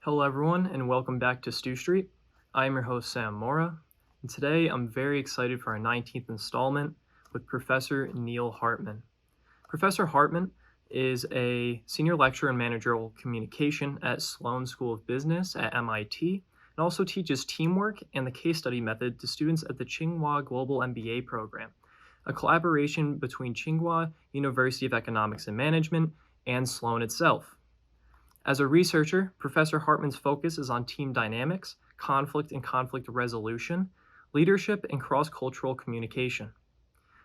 Hello, everyone, and welcome back to Stew Street. I am your host, Sam Morra, and today I'm very excited for our 19th installment with Professor Neal Hartman. Professor Hartman is a senior lecturer in managerial communication at Sloan School of Business at MIT, and also teaches teamwork and the case study method to students at the Tsinghua Global MBA Program, a collaboration between Tsinghua University of Economics and Management and Sloan itself. As a researcher, Professor Hartman's focus is on team dynamics, conflict and conflict resolution, leadership, and cross-cultural communication.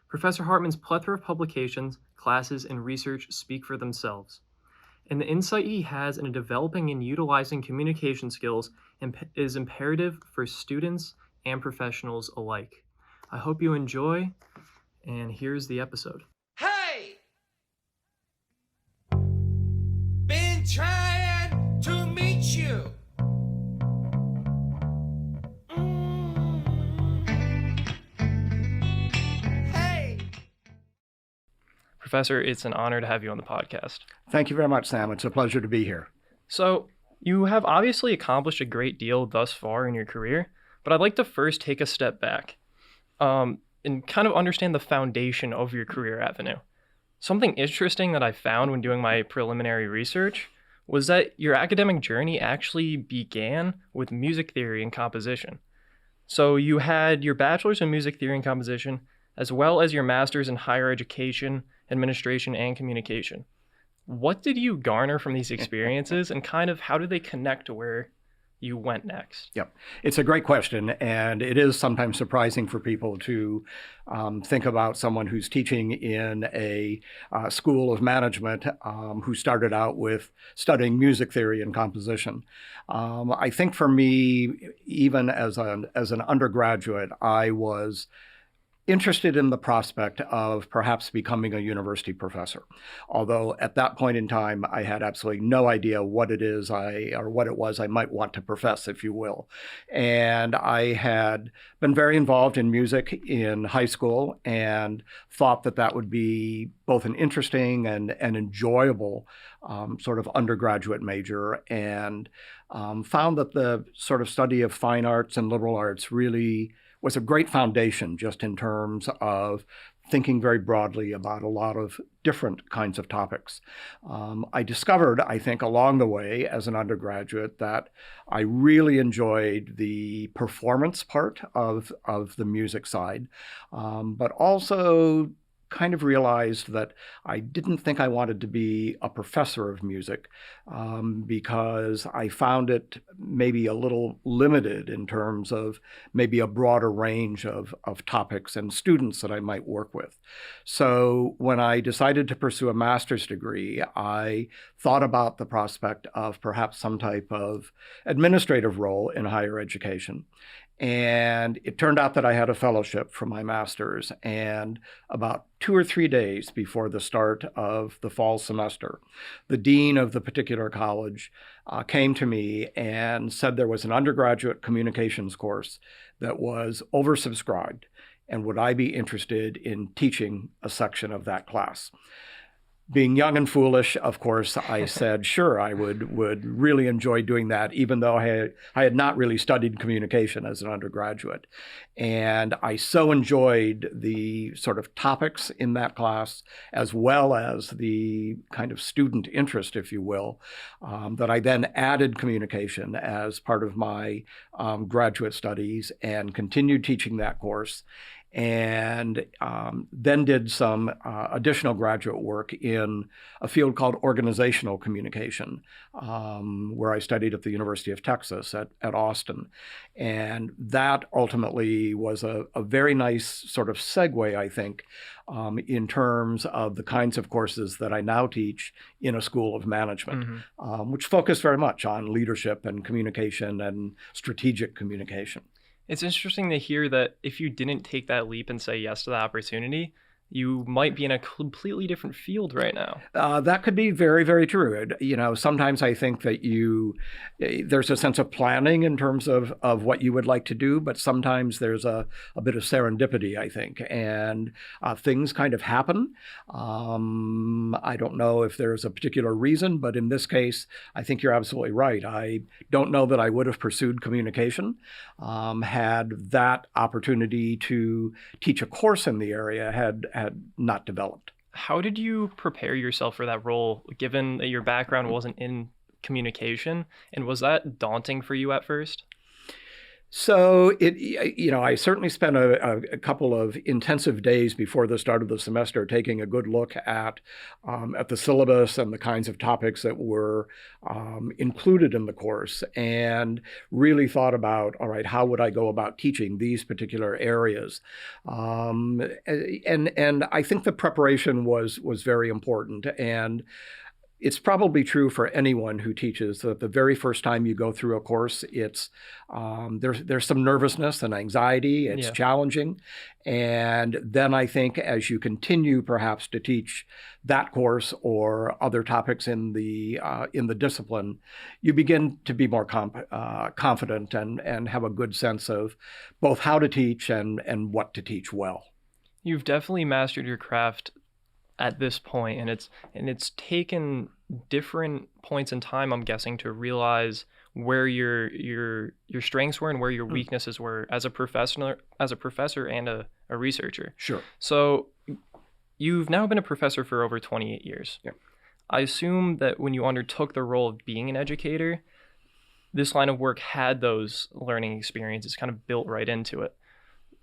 Professor Hartman's plethora of publications, classes, and research speak for themselves. And the insight he has in developing and utilizing communication skills is imperative for students and professionals alike. I hope you enjoy, and here's the episode. Hey! Been trying to meet you. Hey! Professor, it's an honor to have you on the podcast. Thank you very much, Sam. It's a pleasure to be here. So, you have obviously accomplished a great deal thus far in your career, but I'd like to first take a step back and kind of understand the foundation of your career avenue. Something interesting that I found when doing my preliminary research was that your academic journey actually began with music theory and composition. So you had your bachelor's in music theory and composition, as well as your master's in higher education, administration, and communication. What did you garner from these experiences, and kind of how did they connect to where you went next? Yep. It's a great question, and it is sometimes surprising for people to think about someone who's teaching in a school of management who started out with studying music theory and composition. I think for me, even as an undergraduate, I was interested in the prospect of perhaps becoming a university professor. Although at that point in time, I had absolutely no idea what it was I might want to profess, if you will. And I had been very involved in music in high school and thought that would be both an interesting and enjoyable sort of undergraduate major, and found that the sort of study of fine arts and liberal arts really was a great foundation just in terms of thinking very broadly about a lot of different kinds of topics. I discovered, I think, along the way as an undergraduate that I really enjoyed the performance part of the music side, but also kind of realized that I didn't think I wanted to be a professor of music because I found it maybe a little limited in terms of maybe a broader range of topics and students that I might work with. So when I decided to pursue a master's degree, I thought about the prospect of perhaps some type of administrative role in higher education. And it turned out that I had a fellowship for my master's, and about 2 or 3 days before the start of the fall semester, the dean of the particular college came to me and said there was an undergraduate communications course that was oversubscribed, and would I be interested in teaching a section of that class? Being young and foolish, of course, I said, sure, I would really enjoy doing that, even though I had not really studied communication as an undergraduate. And I so enjoyed the sort of topics in that class, as well as the kind of student interest, if you will, that I then added communication as part of my graduate studies and continued teaching that course. And then did some additional graduate work in a field called organizational communication, where I studied at the University of Texas at Austin. And that ultimately was a very nice sort of segue, I think, in terms of the kinds of courses that I now teach in a school of management, which focus very much on leadership and communication and strategic communication. It's interesting to hear that if you didn't take that leap and say yes to the opportunity, you might be in a completely different field right now. That could be very, very true. Sometimes I think that there's a sense of planning in terms of what you would like to do, but sometimes there's a bit of serendipity, I think, and things kind of happen. I don't know if there's a particular reason, but in this case, I think you're absolutely right. I don't know that I would have pursued communication had that opportunity to teach a course in the area had not developed. How did you prepare yourself for that role, given that your background wasn't in communication? And was that daunting for you at first? So I certainly spent a couple of intensive days before the start of the semester taking a good look at the syllabus and the kinds of topics that were included in the course, and really thought about, all right, how would I go about teaching these particular areas? And I think the preparation was very important. And it's probably true for anyone who teaches that the very first time you go through a course, it's there's some nervousness and anxiety. It's challenging, and then I think as you continue perhaps to teach that course or other topics in the discipline, you begin to be more confident and have a good sense of both how to teach and what to teach well. You've definitely mastered your craft at this point, and it's taken different points in time, I'm guessing, to realize where your strengths were and where your weaknesses were as a professor and a researcher. Sure. So you've now been a professor for over 28 years. Yeah. I assume that when you undertook the role of being an educator, this line of work had those learning experiences kind of built right into it.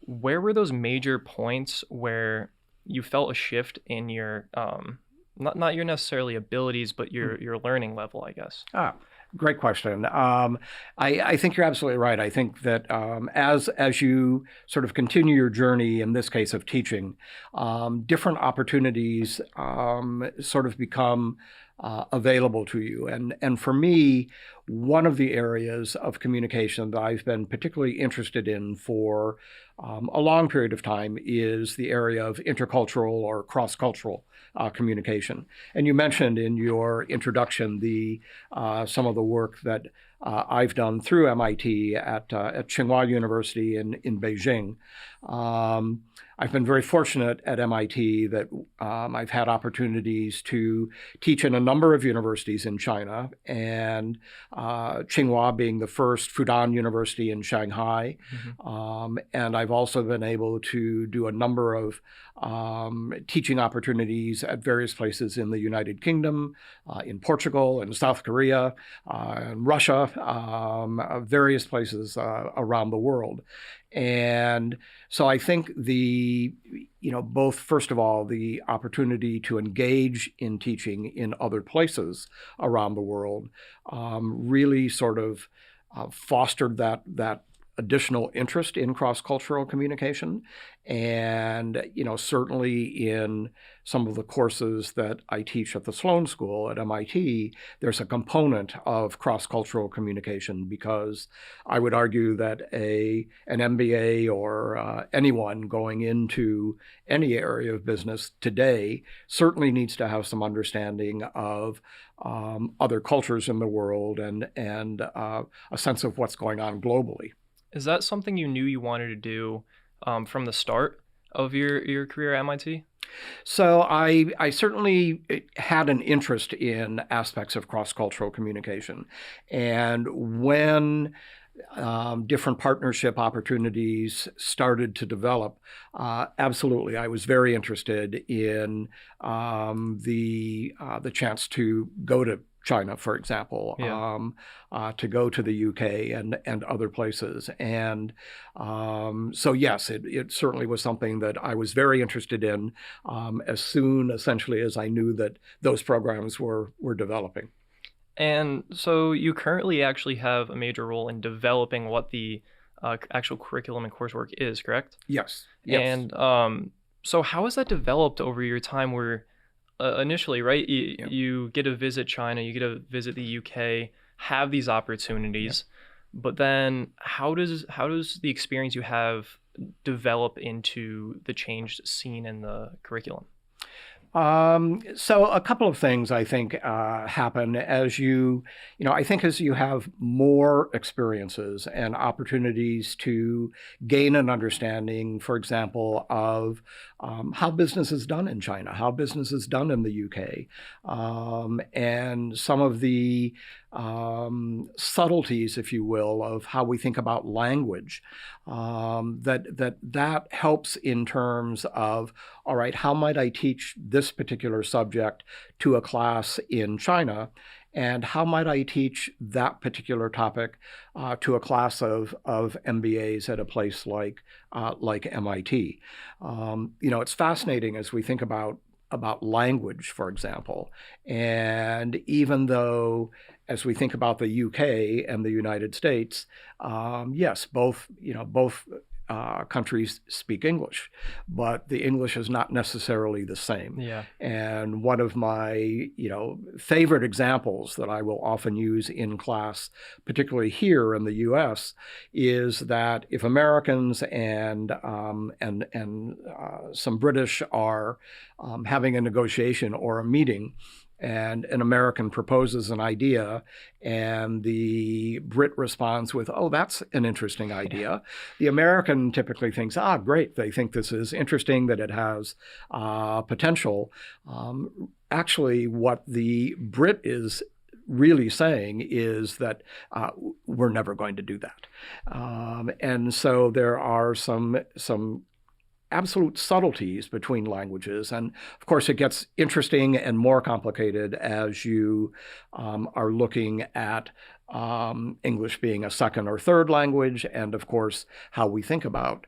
Where were those major points where you felt a shift in your not your necessarily abilities, but your learning level, I guess? Great question. I think you're absolutely right. I think that as you sort of continue your journey, in this case of teaching, different opportunities sort of become available to you. And for me, one of the areas of communication that I've been particularly interested in for a long period of time is the area of intercultural or cross-cultural communication. And you mentioned in your introduction some of the work that I've done through MIT at Tsinghua University in Beijing. I've been very fortunate at MIT that I've had opportunities to teach in a number of universities in China, and Tsinghua being the first, Fudan University in Shanghai. And I've also been able to do a number of teaching opportunities at various places in the United Kingdom, in Portugal, in South Korea, in Russia, various places around the world. And so I think both, first of all, the opportunity to engage in teaching in other places around the world really sort of fostered that additional interest in cross-cultural communication. And, certainly in some of the courses that I teach at the Sloan School at MIT, there's a component of cross-cultural communication, because I would argue that an MBA or anyone going into any area of business today certainly needs to have some understanding of other cultures in the world and a sense of what's going on globally. Is that something you knew you wanted to do from the start of your career at MIT? So I certainly had an interest in aspects of cross-cultural communication. And when different partnership opportunities started to develop, absolutely, I was very interested in the chance to go to China, for example, to go to the UK and other places. And so, yes, it certainly was something that I was very interested in as soon, essentially, as I knew that those programs were developing. And so you currently actually have a major role in developing what the actual curriculum and coursework is, correct? Yes. And so how has that developed over your time where initially, right, you get to visit China, you get to visit the UK, have these opportunities, but then how does the experience you have develop into the changed scene in the curriculum? So a couple of things I think happen as I think as you have more experiences and opportunities to gain an understanding, for example, of how business is done in China, how business is done in the UK, and some of the subtleties, if you will, of how we think about language, that helps in terms of, all right, how might I teach this particular subject to a class in China? And how might I teach that particular topic to a class of MBAs at a place like MIT? It's fascinating as we think about language, for example. And even though, as we think about the UK and the United States, yes, both countries speak English, but the English is not necessarily the same. Yeah. And one of my, favorite examples that I will often use in class, particularly here in the U.S., is that if Americans and some British are having a negotiation or a meeting, and an American proposes an idea, and the Brit responds with, "Oh, that's an interesting idea." The American typically thinks, great, they think this is interesting, that it has potential. Actually, what the Brit is really saying is that we're never going to do that. And so there are some absolute subtleties between languages. And of course, it gets interesting and more complicated as you are looking at English being a second or third language, and of course, how we think about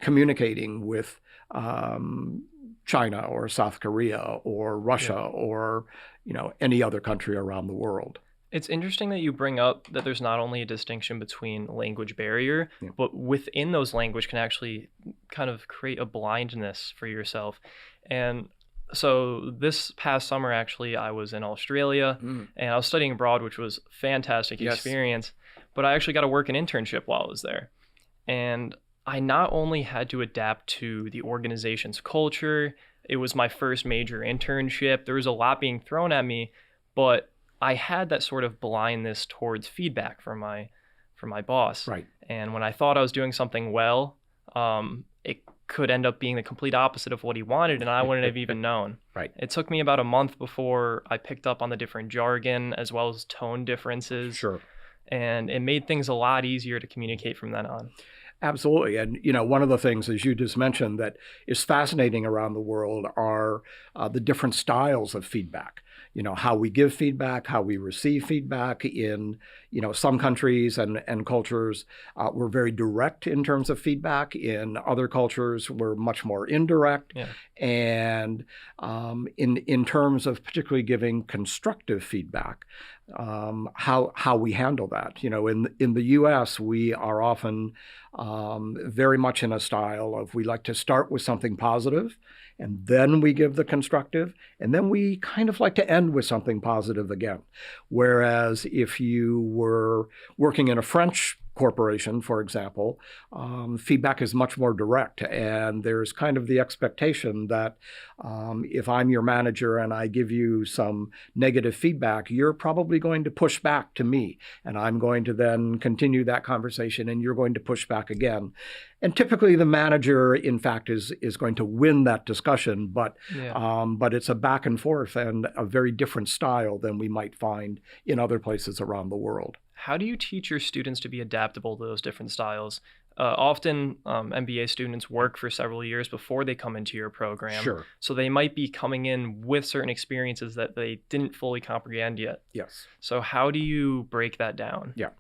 communicating with China or South Korea or Russia or any other country around the world. It's interesting that you bring up that there's not only a distinction between language barrier, but within those language can actually kind of create a blindness for yourself. And so this past summer, actually, I was in Australia and I was studying abroad, which was a fantastic experience, but I actually got to work an internship while I was there. And I not only had to adapt to the organization's culture, it was my first major internship. There was a lot being thrown at me, but I had that sort of blindness towards feedback from my boss. Right. And when I thought I was doing something well, it could end up being the complete opposite of what he wanted, and I wouldn't have even known. Right. It took me about a month before I picked up on the different jargon as well as tone differences. Sure. And it made things a lot easier to communicate from then on. Absolutely. And, one of the things, as you just mentioned, that is fascinating around the world are the different styles of feedback. How we give feedback, how we receive feedback. In, some countries and cultures, we're very direct in terms of feedback. In other cultures, we're much more indirect. Yeah. And in terms of particularly giving constructive feedback, how we handle that. In the U.S., we are often very much in a style of, we like to start with something positive, and then we give the constructive, and then we kind of like to end with something positive again. Whereas if you were working in a French corporation, for example, feedback is much more direct, and there's kind of the expectation that if I'm your manager and I give you some negative feedback, you're probably going to push back to me, and I'm going to then continue that conversation, and you're going to push back again. And typically the manager, in fact, is going to win that discussion, but it's a back and forth and a very different style than we might find in other places around the world. How do you teach your students to be adaptable to those different styles? Often MBA students work for several years before they come into your program. Sure. So they might be coming in with certain experiences that they didn't fully comprehend yet. Yes. So how do you break that down? Yeah.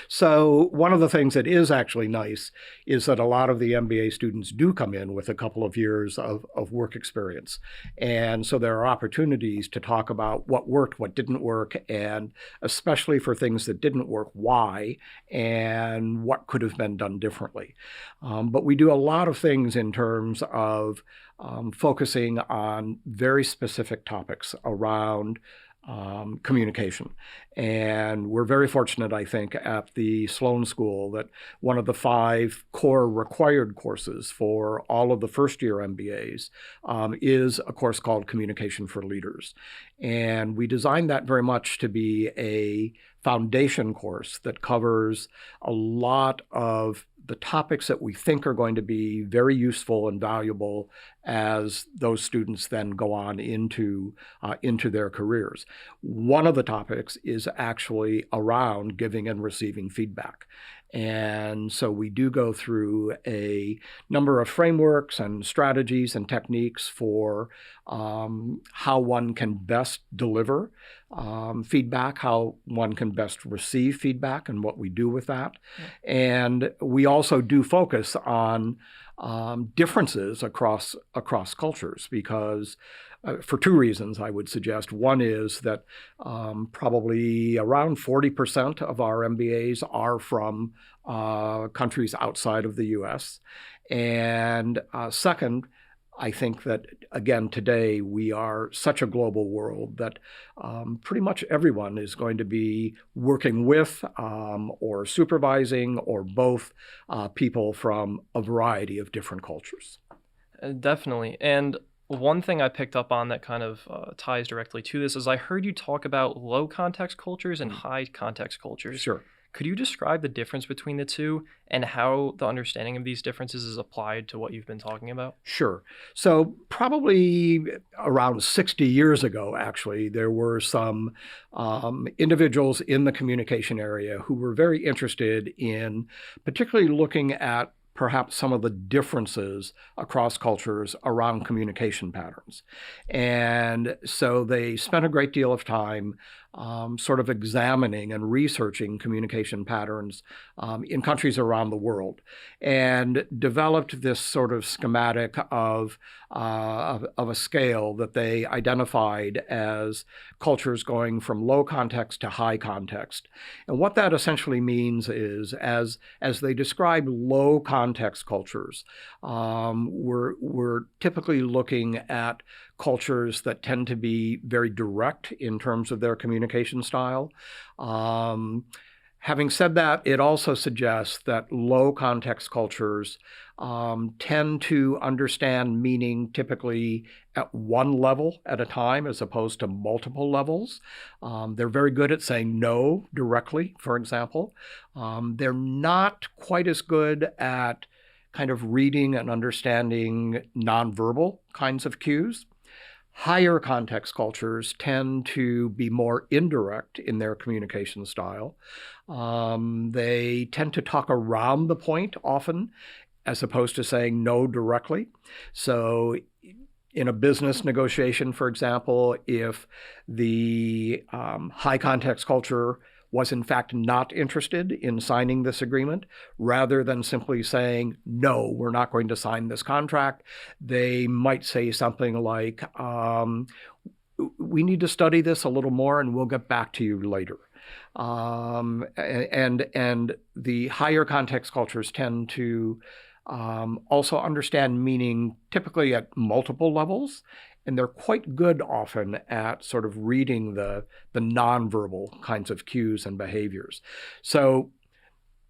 So one of the things that is actually nice is that a lot of the MBA students do come in with a couple of years of work experience. And so there are opportunities to talk about what worked, what didn't work, and especially for things that didn't work, why, and what could have been done differently. But we do a lot of things in terms of focusing on very specific topics around communication. And we're very fortunate, I think, at the Sloan School that one of the 5 core required courses for all of the first-year MBAs is a course called Communication for Leaders. And we designed that very much to be a foundation course that covers a lot of the topics that we think are going to be very useful and valuable as those students then go on into their careers. One of the topics is actually around giving and receiving feedback. And so we do go through a number of frameworks and strategies and techniques for how one can best deliver feedback, how one can best receive feedback, and what we do with that. Yeah. And we also do focus on differences across cultures because for 2 reasons, I would suggest. One is that probably around 40% of our MBAs are from countries outside of the US. And second, I think that, again, today we are such a global world that pretty much everyone is going to be working with or supervising or both people from a variety of different cultures. Definitely. And one thing I picked up on that kind of ties directly to this is I heard you talk about low context cultures and high context cultures. Sure. Could you describe the difference between the two and how the understanding of these differences is applied to what you've been talking about? Sure. So probably around 60 years ago, actually, there were some individuals in the communication area who were very interested in particularly looking at perhaps some of the differences across cultures around communication patterns. And so they spent a great deal of time sort of examining and researching communication patterns in countries around the world and developed this sort of schematic of a scale that they identified as cultures going from low context to high context. And what that essentially means is as they describe low context cultures, we're typically looking at cultures that tend to be very direct in terms of their communication style. Having said that, it also suggests that low context cultures tend to understand meaning typically at one level at a time as opposed to multiple levels. They're very good at saying no directly, for example. They're not quite as good at kind of reading and understanding nonverbal kinds of cues. Higher context cultures tend to be more indirect in their communication style. They tend to talk around the point often, as opposed to saying no directly. So in a business negotiation, for example, if the high context culture was in fact not interested in signing this agreement, rather than simply saying, no, we're not going to sign this contract, they might say something like, we need to study this a little more and we'll get back to you later. And the higher context cultures tend to also understand meaning typically at multiple levels. And they're quite good often at sort of reading the nonverbal kinds of cues and behaviors. So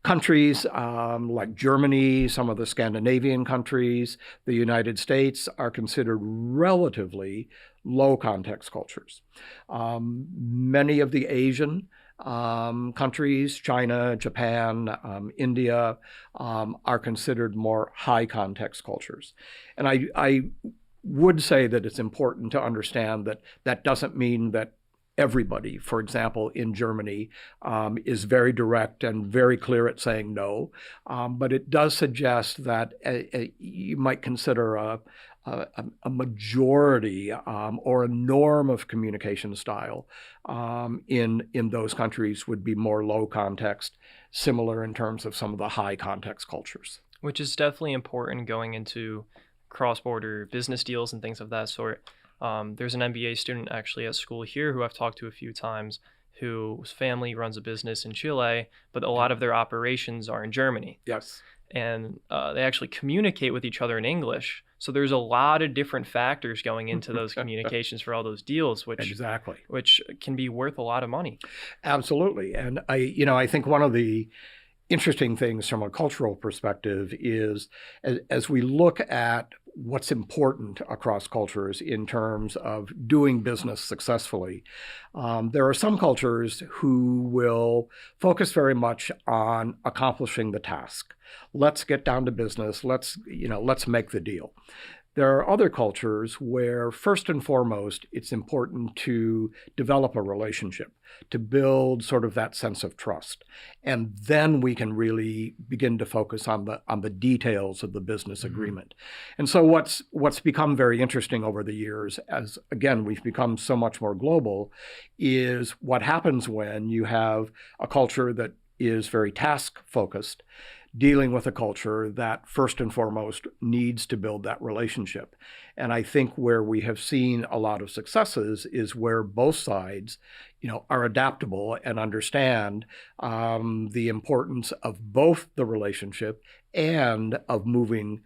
countries like Germany, some of the Scandinavian countries, the United States are considered relatively low context cultures. Many of the Asian countries, China, Japan, India, are considered more high context cultures. And I would say that it's important to understand that that doesn't mean that everybody, for example, in Germany, is very direct and very clear at saying no. But it does suggest that you might consider a majority or a norm of communication style in those countries would be more low context, similar in terms of some of the high context cultures. Which is definitely important going into cross-border business deals and things of that sort. There's an MBA student actually at school here who I've talked to a few times whose family runs a business in Chile, but a lot of their operations are in Germany. Yes. And they actually communicate with each other in English. So there's a lot of different factors going into those communications for all those deals, Exactly. which can be worth a lot of money. Absolutely. And I think one of the interesting things from a cultural perspective is as we look at what's important across cultures in terms of doing business successfully, there are some cultures who will focus very much on accomplishing the task. Let's get down to business. Let's make the deal. There are other cultures where, first and foremost, it's important to develop a relationship, to build sort of that sense of trust. And then we can really begin to focus on the details of the business agreement. And so what's become very interesting over the years, as again, we've become so much more global, is what happens when you have a culture that is very task focused, dealing with a culture that first and foremost needs to build that relationship. And I think where we have seen a lot of successes is where both sides, are adaptable and understand the importance of both the relationship and of moving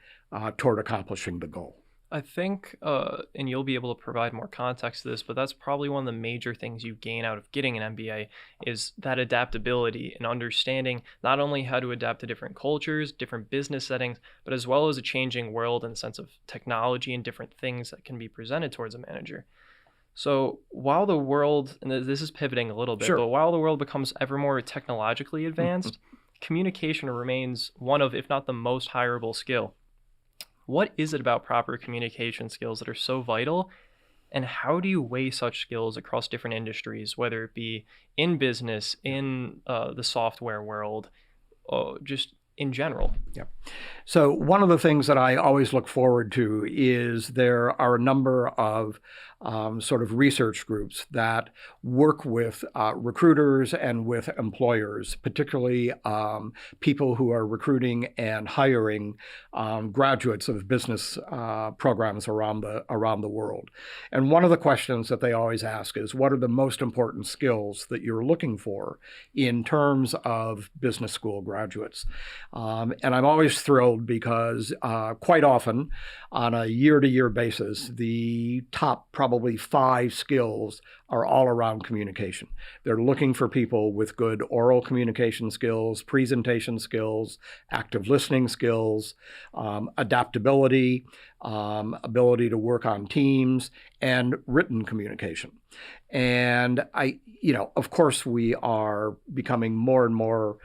toward accomplishing the goal. I think, and you'll be able to provide more context to this, but that's probably one of the major things you gain out of getting an MBA is that adaptability and understanding not only how to adapt to different cultures, different business settings, but as well as a changing world in the sense of technology and different things that can be presented towards a manager. So while the world, and this is pivoting a little bit, Sure. but while the world becomes ever more technologically advanced, communication remains one of, if not the most hireable skill. What is it about proper communication skills that are so vital, and how do you weigh such skills across different industries, whether it be in business, in the software world, just in general? Yeah. So one of the things that I always look forward to is there are a number of sort of research groups that work with recruiters and with employers, particularly people who are recruiting and hiring graduates of business programs around the world. And one of the questions that they always ask is, what are the most important skills that you're looking for in terms of business school graduates? And I'm always thrilled because quite often on a year-to-year basis, the top probably 5 skills are all around communication. They're looking for people with good oral communication skills, presentation skills, active listening skills, adaptability, ability to work on teams, and written communication. And of course, we are becoming more and more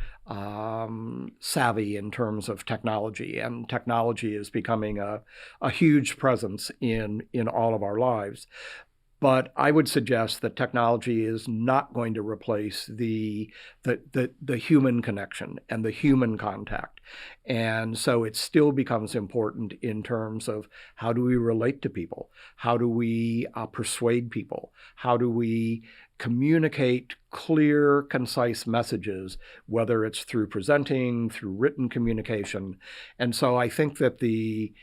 savvy in terms of technology, and technology is becoming a huge presence in all of our lives. But I would suggest that technology is not going to replace the human connection and the human contact. And so it still becomes important in terms of how do we relate to people? How do we persuade people? How do we communicate clear, concise messages, whether it's through presenting, through written communication? And so I think that the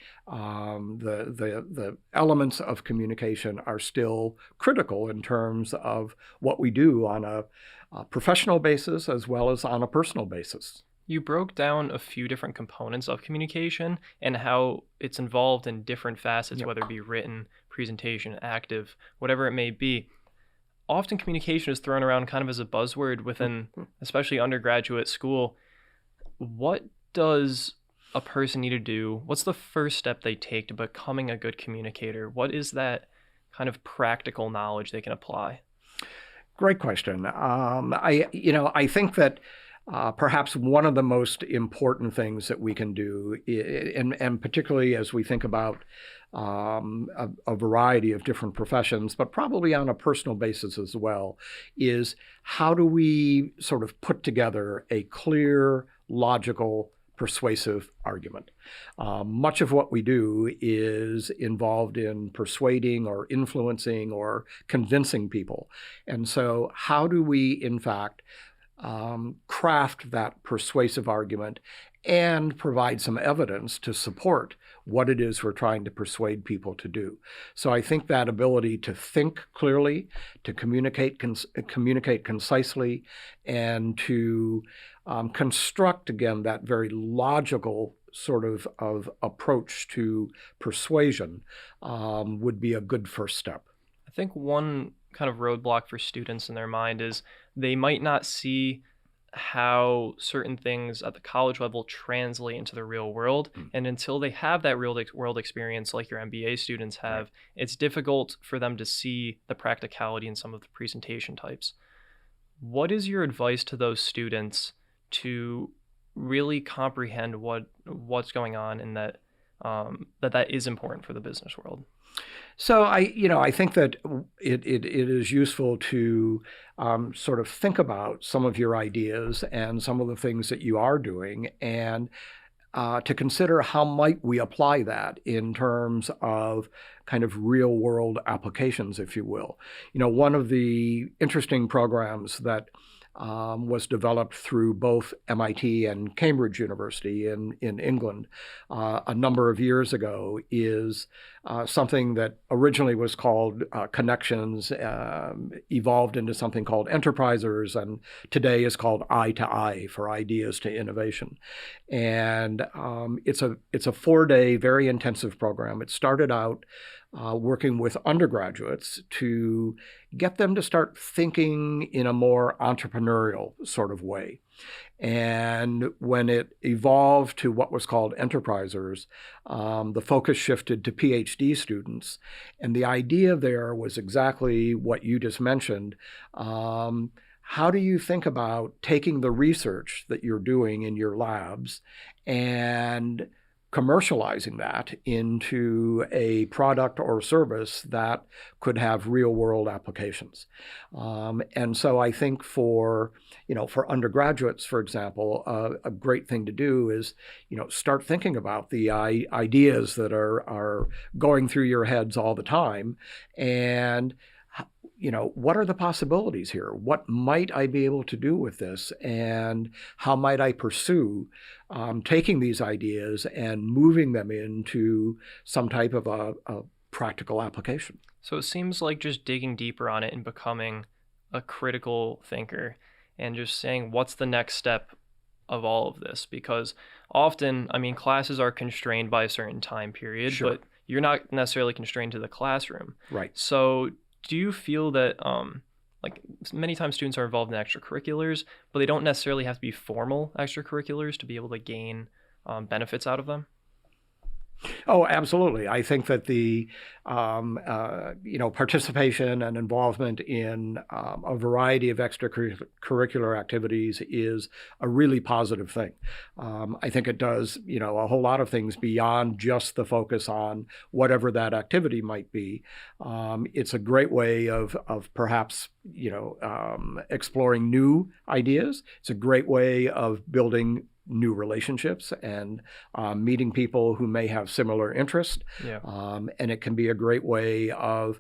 elements of communication are still critical in terms of what we do on a professional basis as well as on a personal basis. You broke down a few different components of communication and how it's involved in different facets, Yep. whether it be written, presentation, active, whatever it may be. Often communication is thrown around kind of as a buzzword within, especially undergraduate school. What does a person need to do? What's the first step they take to becoming a good communicator? What is that kind of practical knowledge they can apply? Great question. I think that perhaps one of the most important things that we can do, and particularly as we think about a variety of different professions, but probably on a personal basis as well, is how do we sort of put together a clear, logical, persuasive argument. Much of what we do is involved in persuading or influencing or convincing people. And so how do we, in fact, craft that persuasive argument and provide some evidence to support what it is we're trying to persuade people to do. So I think that ability to think clearly, to communicate concisely, and to construct, again, that very logical sort of approach to persuasion would be a good first step. I think one kind of roadblock for students in their mind is they might not see how certain things at the college level translate into the real world. And until they have that real world experience like your MBA students have, it's difficult for them to see the practicality in some of the presentation types. What is your advice to those students to really comprehend what's going on and that is important for the business world? So I think that it is useful to sort of think about some of your ideas and some of the things that you are doing, and to consider how might we apply that in terms of kind of real world applications, if you will. One of the interesting programs that was developed through both MIT and Cambridge University in England a number of years ago is something that originally was called Connections, evolved into something called Enterprisers, and today is called Eye to Eye, for Ideas to Innovation. And it's a 4-day, very intensive program. It started out working with undergraduates to get them to start thinking in a more entrepreneurial sort of way. And when it evolved to what was called Enterprisers, the focus shifted to PhD students. And the idea there was exactly what you just mentioned. How do you think about taking the research that you're doing in your labs and commercializing that into a product or service that could have real world applications? And so I think for undergraduates, for example, a great thing to do is, start thinking about the ideas that are going through your heads all the time, and what are the possibilities here? What might I be able to do with this? And how might I pursue taking these ideas and moving them into some type of a practical application? So it seems like just digging deeper on it and becoming a critical thinker and just saying, what's the next step of all of this? Because often, classes are constrained by a certain time period, Sure. But you're not necessarily constrained to the classroom. Right. So do you feel that many times students are involved in extracurriculars, but they don't necessarily have to be formal extracurriculars to be able to gain benefits out of them? Oh, absolutely. I think that the participation and involvement in a variety of extracurricular activities is a really positive thing. I think it does, a whole lot of things beyond just the focus on whatever that activity might be. It's a great way of perhaps exploring new ideas. It's a great way of building new relationships and meeting people who may have similar interests. Yeah. And it can be a great way of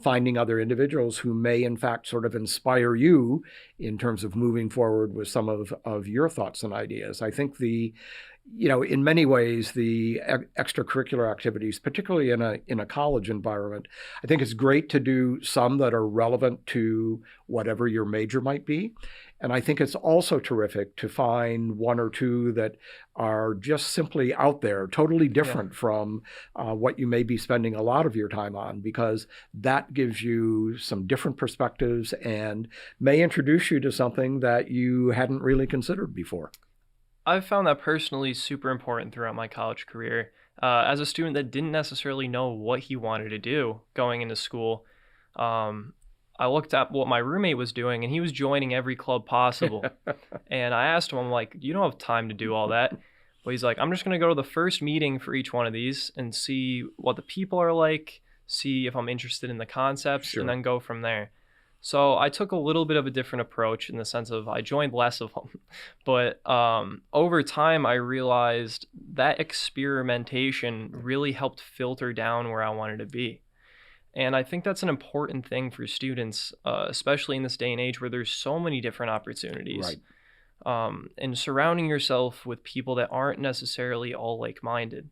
finding other individuals who may in fact sort of inspire you in terms of moving forward with some of your thoughts and ideas. I think in many ways, the extracurricular activities, particularly in a college environment, I think it's great to do some that are relevant to whatever your major might be. And I think it's also terrific to find one or two that are just simply out there, totally different from what you may be spending a lot of your time on, because that gives you some different perspectives and may introduce you to something that you hadn't really considered before. I've found that personally super important throughout my college career. As a student that didn't necessarily know what he wanted to do going into school, I looked at what my roommate was doing, and he was joining every club possible. And I asked him, I'm like, you don't have time to do all that. But he's like, I'm just going to go to the first meeting for each one of these and see what the people are like, see if I'm interested in the concepts, Sure. And then go from there. So I took a little bit of a different approach in the sense of I joined less of them. But over time, I realized that experimentation really helped filter down where I wanted to be. And I think that's an important thing for students, especially in this day and age where there's so many different opportunities. And surrounding yourself with people that aren't necessarily all like-minded.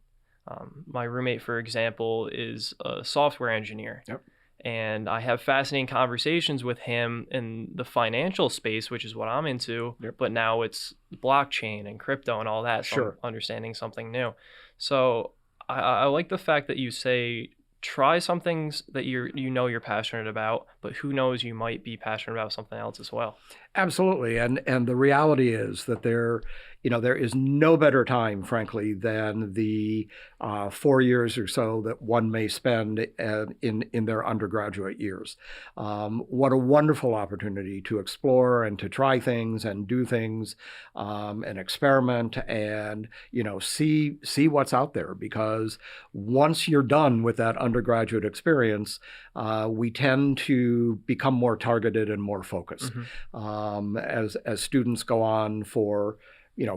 My roommate, for example, is a software engineer. Yep. And I have fascinating conversations with him in the financial space, which is what I'm into. Yep. But now it's blockchain and crypto and all that. So Sure. I'm understanding something new. So I like the fact that you say try some things that you're passionate about, but who knows, you might be passionate about something else as well. Absolutely, and the reality is that there is no better time, frankly, than the 4 years or so that one may spend in their undergraduate years. What a wonderful opportunity to explore and to try things and do things, and experiment and see what's out there. Because once you're done with that undergraduate experience, we tend to become more targeted and more focused. As students go on for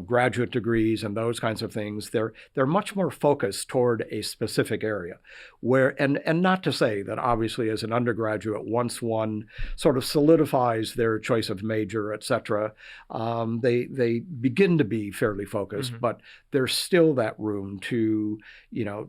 graduate degrees and those kinds of things, they're much more focused toward a specific area. And not to say that obviously as an undergraduate, once one sort of solidifies their choice of major, et cetera, they begin to be fairly focused, but there's still that room to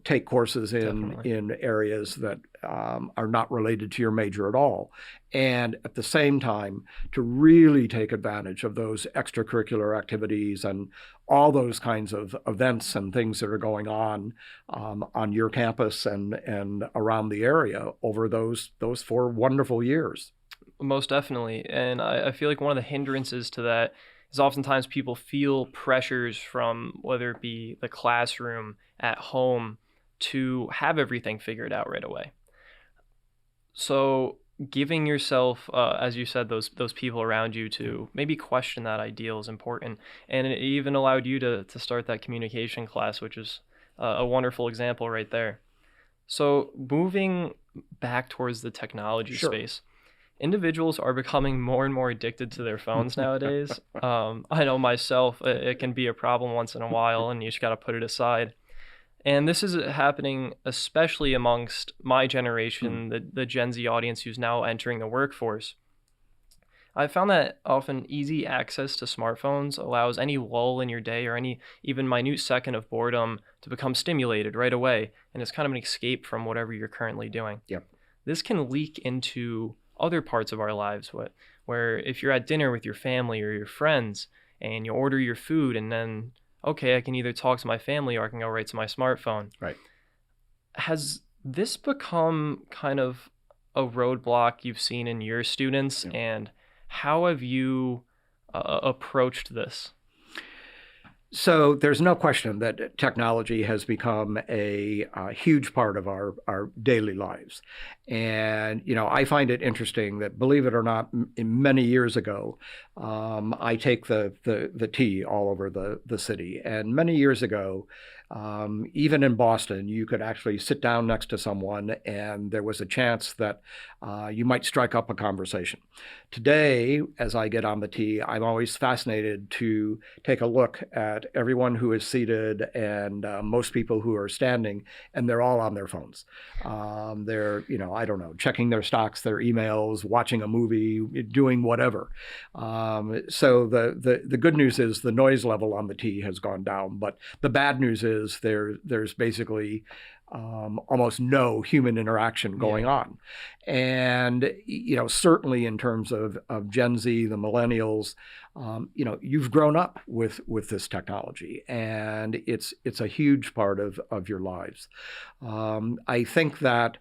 take courses in areas that are not related to your major at all. And at the same time, to really take advantage of those extracurricular activities and all those kinds of events and things that are going on your campus and around the area over those 4 wonderful years. Most definitely. And I feel like one of the hindrances to that is oftentimes people feel pressures from whether it be the classroom, at home, to have everything figured out right away. So giving yourself, as you said, those people around you to maybe question that ideal is important. And it even allowed you to start that communication class, which is a wonderful example right there. So moving back towards the technology space, individuals are becoming more and more addicted to their phones nowadays. I know myself, it can be a problem once in a while, and you just got to put it aside. And this is happening especially amongst my generation, the Gen Z audience who's now entering the workforce. I found that often easy access to smartphones allows any lull in your day or any even minute second of boredom to become stimulated right away, and it's kind of an escape from whatever you're currently doing. Yep. This can leak into other parts of our lives, where if you're at dinner with your family or your friends and you order your food and then okay, I can either talk to my family or I can go right to my smartphone. Right. Has this become kind of a roadblock you've seen in your students, and how have you approached this? So there's no question that technology has become a huge part of our daily lives. And, I find it interesting that, believe it or not, many years ago, I take the T all over the city. And many years ago, even in Boston, you could actually sit down next to someone and there was a chance that you might strike up a conversation. Today, as I get on the T, I'm always fascinated to take a look at everyone who is seated and most people who are standing, and they're all on their phones. They're, I don't know, checking their stocks, their emails, watching a movie, doing whatever. So the good news is the noise level on the T has gone down, but the bad news is there's basically almost no human interaction going on. And, certainly in terms of Gen Z, the millennials, you've grown up with this technology, and it's a huge part of your lives. I think that,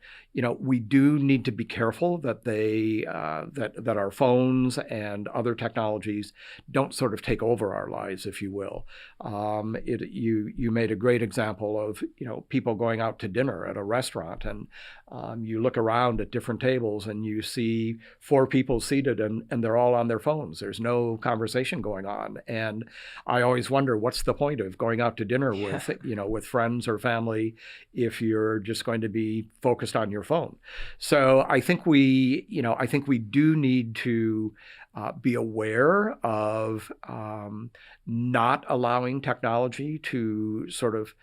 we do need to be careful that that our phones and other technologies don't sort of take over our lives, if you will. You made a great example of, people going out to dinner at a restaurant, and you look around at different tables and you see 4 people seated and they're all on their phones. There's no conversation going on. And I always wonder, what's the point of going out to dinner with, with friends or family if you're just going to be focused on your phone? So I think we do need to be aware of not allowing technology to sort of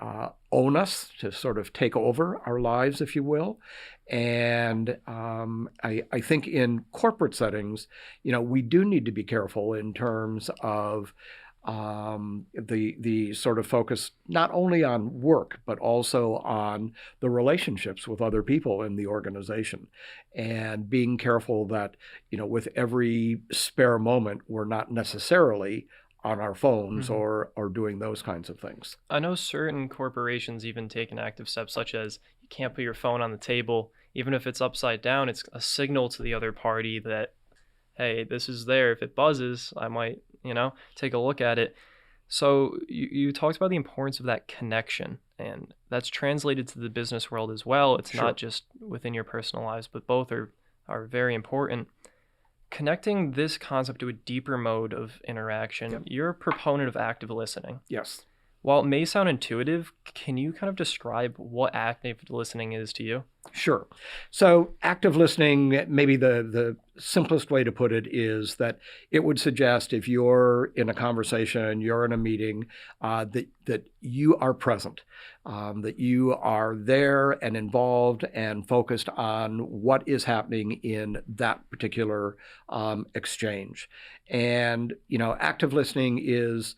own us, to sort of take over our lives, if you will. And I think in corporate settings, we do need to be careful in terms of the sort of focus not only on work, but also on the relationships with other people in the organization, and being careful that, with every spare moment, we're not necessarily on our phones or doing those kinds of things. I know certain corporations even take an active step, such as you can't put your phone on the table. Even if it's upside down, it's a signal to the other party that, hey, this is there. If it buzzes, I might, take a look at it. So you talked about the importance of that connection, and that's translated to the business world as well. It's Sure. not just within your personal lives, but both are very important. Connecting this concept to a deeper mode of interaction, Yep. you're a proponent of active listening. Yes. While it may sound intuitive, can you kind of describe what active listening is to you? Sure. So active listening, maybe the simplest way to put it is that it would suggest, if you're in a conversation, you're in a meeting, that you are present, that you are there and involved and focused on what is happening in that particular exchange. And, active listening is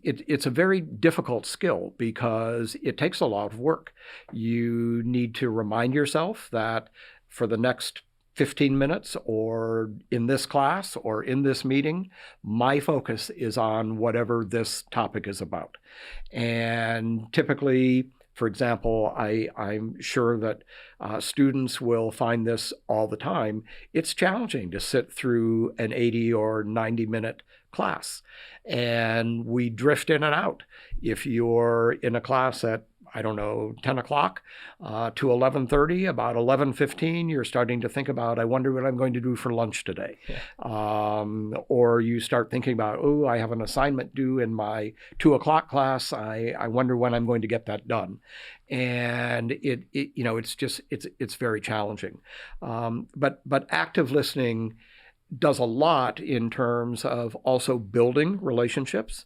it's a very difficult skill because it takes a lot of work. You need to remind yourself that for the next 15 minutes, or in this class or in this meeting, my focus is on whatever this topic is about. And typically, for example, I'm sure that students will find this all the time. It's challenging to sit through an 80 or 90-minute class, and we drift in and out. If you're in a class at, 10 o'clock to 11:30, about 11:15, you're starting to think about, I wonder what I'm going to do for lunch today. Yeah. Or you start thinking about, oh, I have an assignment due in my 2 o'clock class. I wonder when I'm going to get that done. And it's very challenging. But active listening does a lot in terms of also building relationships.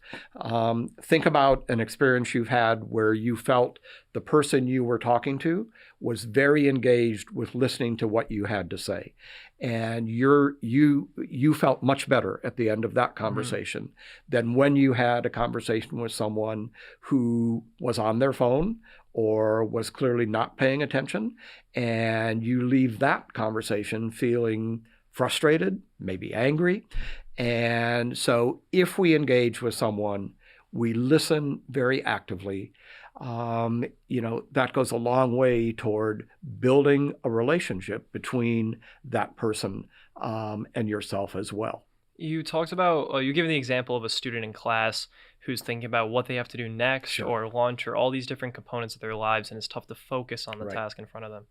Think about an experience you've had where you felt the person you were talking to was very engaged with listening to what you had to say. And you felt much better at the end of that conversation than when you had a conversation with someone who was on their phone or was clearly not paying attention, and you leave that conversation feeling frustrated, maybe angry. And so if we engage with someone, we listen very actively, that goes a long way toward building a relationship between that person and yourself as well. You talked about, you gave the example of a student in class who's thinking about what they have to do next, Sure. or lunch, or all these different components of their lives, and it's tough to focus on the Right. task in front of them.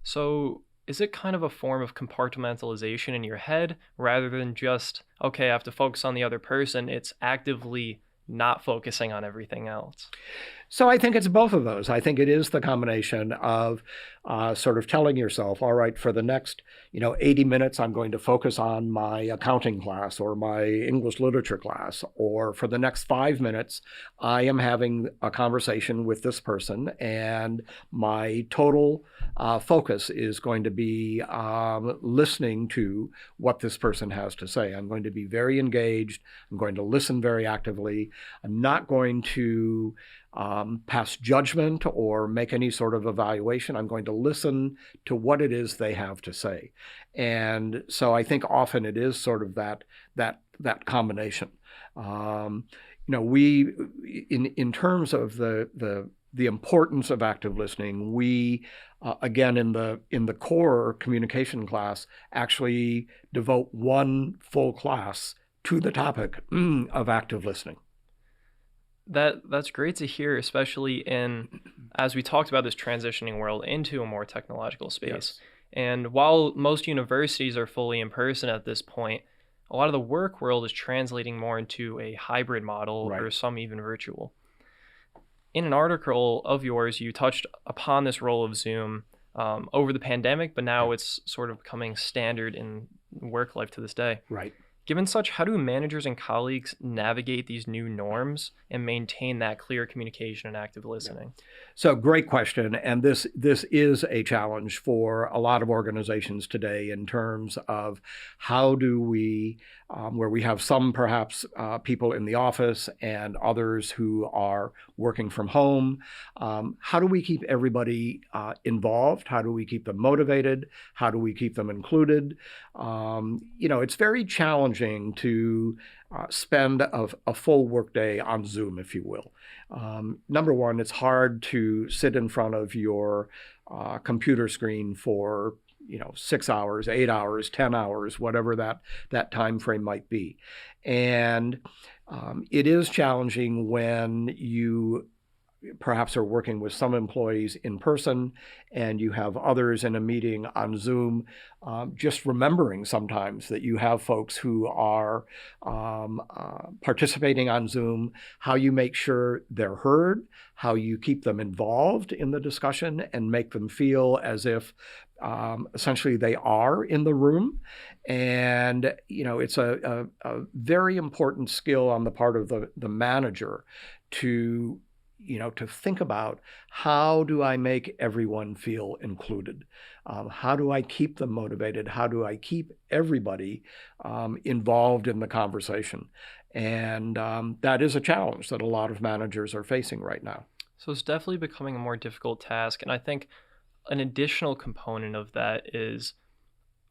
So is it kind of a form of compartmentalization in your head rather than just, okay, I have to focus on the other person? It's actively not focusing on everything else. So I think it's both of those. I think it is the combination of sort of telling yourself, all right, for the next 80 minutes, I'm going to focus on my accounting class or my English literature class, or for the next 5 minutes, I am having a conversation with this person, and my total focus is going to be listening to what this person has to say. I'm going to be very engaged. I'm going to listen very actively. I'm not going to pass judgment or make any sort of evaluation. I'm going to listen to what it is they have to say. And so I think often it is sort of that combination. We in terms of the importance of active listening, we again in the core communication class actually devote one full class to the topic of active listening. That's great to hear, especially as we talked about this transitioning world into a more technological space. Yes. And while most universities are fully in person at this point, a lot of the work world is translating more into a hybrid model, Right. or some even virtual. In an article of yours, you touched upon this role of Zoom over the pandemic, but now it's sort of becoming standard in work life to this day. Right. Given such, how do managers and colleagues navigate these new norms and maintain that clear communication and active listening? So great question, and this is a challenge for a lot of organizations today in terms of how do we, where we have some perhaps people in the office and others who are working from home. How do we keep everybody involved? How do we keep them motivated? How do we keep them included? It's very challenging to spend a full workday on Zoom, if you will. Number one, it's hard to sit in front of your computer screen for 6 hours, 8 hours, 10 hours, whatever that time frame might be. And it is challenging when you perhaps are working with some employees in person and you have others in a meeting on Zoom. Just remembering sometimes that you have folks who are participating on Zoom, how you make sure they're heard, how you keep them involved in the discussion and make them feel as if essentially they are in the room. And it's a very important skill on the part of the manager to think about, how do I make everyone feel included? How do I keep them motivated? How do I keep everybody involved in the conversation? And that is a challenge that a lot of managers are facing right now. So it's definitely becoming a more difficult task. And I think an additional component of that is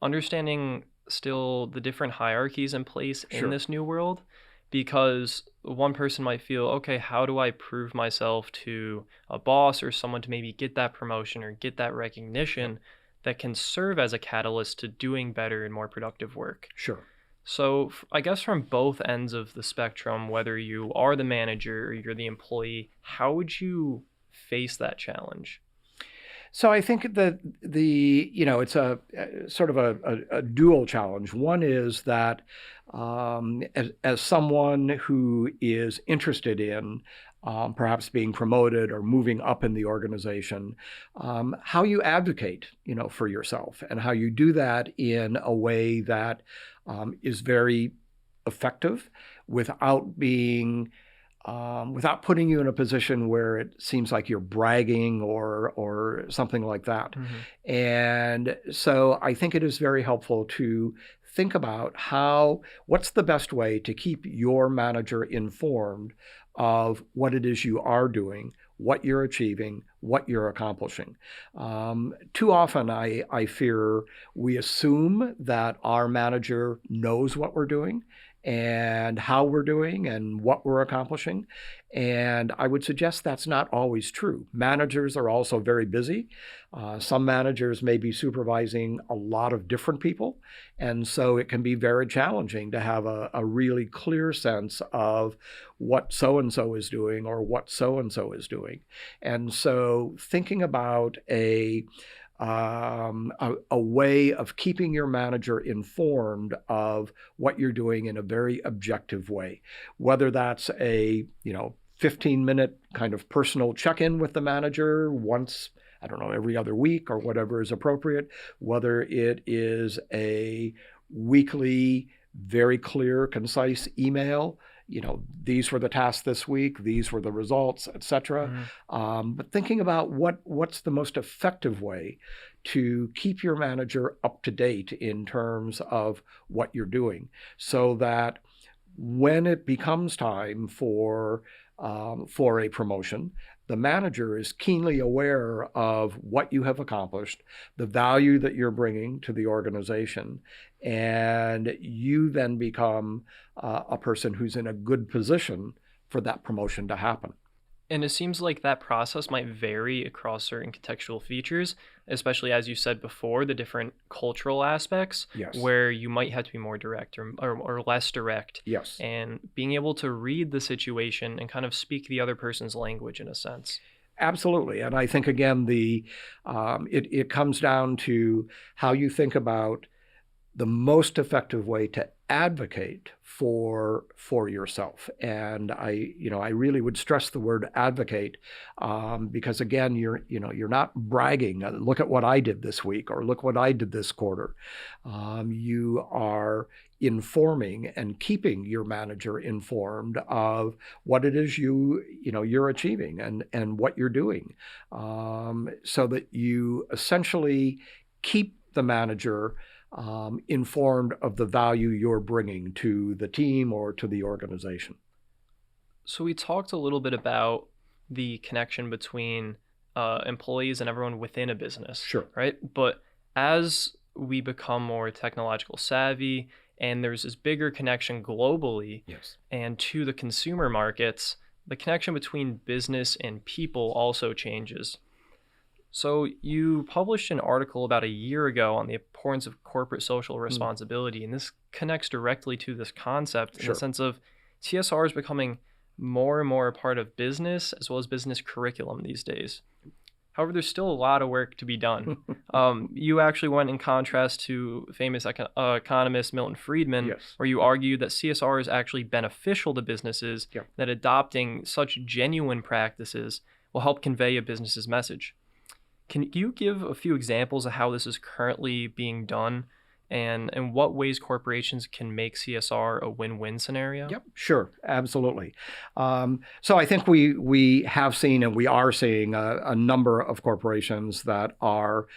understanding still the different hierarchies in place in this new world. Because one person might feel, okay, how do I prove myself to a boss or someone to maybe get that promotion or get that recognition that can serve as a catalyst to doing better and more productive work? Sure. So I guess from both ends of the spectrum, whether you are the manager or you're the employee, how would you face that challenge? So I think that it's a sort of a dual challenge. One is that as someone who is interested in perhaps being promoted or moving up in the organization, how you advocate, for yourself and how you do that in a way that is very effective without putting you in a position where it seems like you're bragging or something like that. Mm-hmm. And so I think it is very helpful to think about what's the best way to keep your manager informed of what it is you are doing, what you're achieving, what you're accomplishing. Too often, I fear we assume that our manager knows what we're doing and how we're doing and what we're accomplishing. And I would suggest that's not always true. Managers are also very busy. Some managers may be supervising a lot of different people. And so it can be very challenging to have a really clear sense of what so-and-so is doing or what so-and-so is doing. And so thinking about a way of keeping your manager informed of what you're doing in a very objective way, whether that's a 15-minute kind of personal check-in with the manager once, I don't know, every other week or whatever is appropriate, whether it is a weekly, very clear, concise email. These were the tasks this week, these were the results, et cetera. Mm-hmm. But thinking about what's the most effective way to keep your manager up to date in terms of what you're doing, so that when it becomes time for a promotion, the manager is keenly aware of what you have accomplished, the value that you're bringing to the organization, and you then become a person who's in a good position for that promotion to happen. And it seems like that process might vary across certain contextual features, especially as you said before, the different cultural aspects, yes, where you might have to be more direct or less direct. Yes. And being able to read the situation and kind of speak the other person's language in a sense. Absolutely. And I think, again, it comes down to how you think about the most effective way to advocate for yourself. And I really would stress the word advocate, because again, you're not bragging. Look at what I did this week, or look what I did this quarter. You are informing and keeping your manager informed of what it is you're achieving and what you're doing, so that you essentially keep the manager informed of the value you're bringing to the team or to the organization. So we talked a little bit about the connection between employees and everyone within a business, Sure. right? But as we become more technological savvy and there's this bigger connection globally, Yes. and to the consumer markets, the connection between business and people also changes. So you published an article about a year ago on the importance of corporate social responsibility, and this connects directly to this concept in Sure. the sense of CSR is becoming more and more a part of business as well as business curriculum these days. However, there's still a lot of work to be done. You actually went in contrast to famous economist Milton Friedman, Yes. where you argued that CSR is actually beneficial to businesses, Yep. that adopting such genuine practices will help convey a business's message. Can you give a few examples of how this is currently being done, and in what ways corporations can make CSR a win-win scenario? Yep, sure, absolutely. So I think we have seen, and we are seeing a number of corporations that are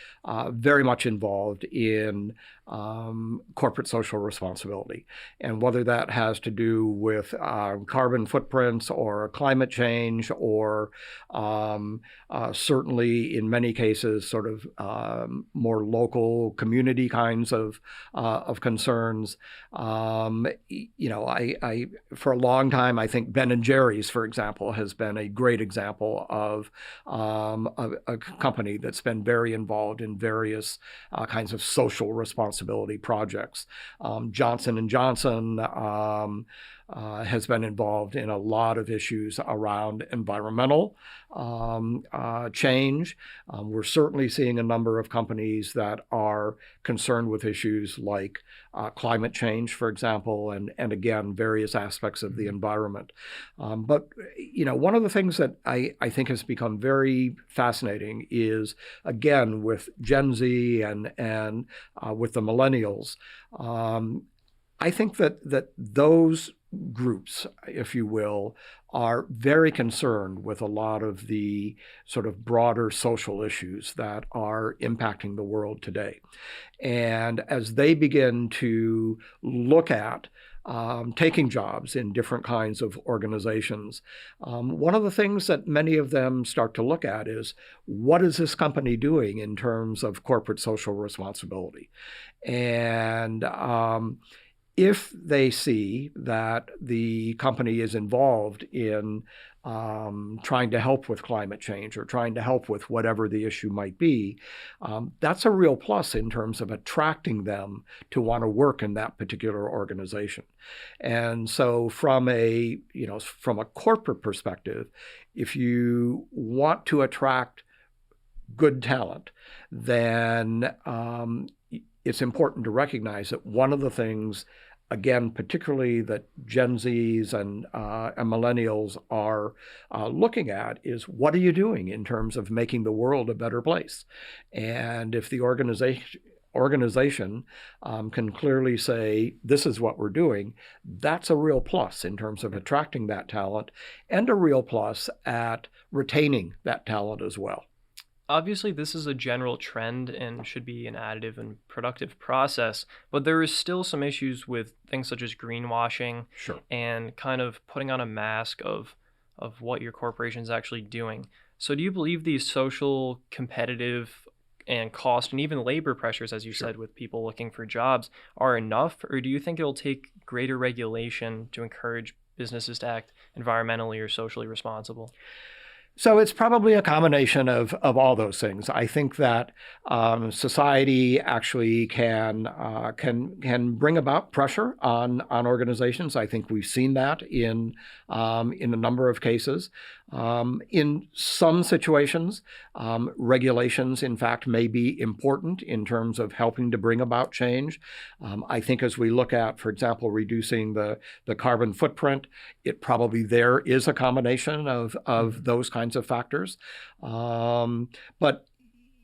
very much involved in corporate social responsibility. And whether that has to do with carbon footprints or climate change, or certainly in many cases sort of more local community kinds of concerns. I for a long time, I think Ben & Jerry's, for example, has been a great example of a company that's been very involved in various kinds of social responsibility projects. Johnson & Johnson has been involved in a lot of issues around environmental change. We're certainly seeing a number of companies that are concerned with issues like climate change, for example, and again, various aspects of the environment. But one of the things that I think has become very fascinating is, again, with Gen Z and with the millennials, I think that those groups, if you will, are very concerned with a lot of the sort of broader social issues that are impacting the world today. And as they begin to look at taking jobs in different kinds of organizations, one of the things that many of them start to look at is, what is this company doing in terms of corporate social responsibility? And if they see that the company is involved in trying to help with climate change or trying to help with whatever the issue might be, that's a real plus in terms of attracting them to want to work in that particular organization. And so from a corporate perspective, if you want to attract good talent, then it's important to recognize that one of the things, again, particularly that Gen Zs and millennials are looking at, is, what are you doing in terms of making the world a better place? And if the organization can clearly say, this is what we're doing, that's a real plus in terms of attracting that talent, and a real plus at retaining that talent as well. Obviously, this is a general trend and should be an additive and productive process, but there is still some issues with things such as greenwashing. Sure. And kind of putting on a mask of what your corporation is actually doing. So do you believe these social, competitive, and cost and even labor pressures, as you Sure. said, with people looking for jobs, are enough, or do you think it'll take greater regulation to encourage businesses to act environmentally or socially responsible? So it's probably a combination of all those things. I think that society actually can bring about pressure on organizations. I think we've seen that in a number of cases. In some situations, regulations, in fact, may be important in terms of helping to bring about change. I think as we look at, for example, reducing the carbon footprint, it probably there is a combination of those kinds of factors. But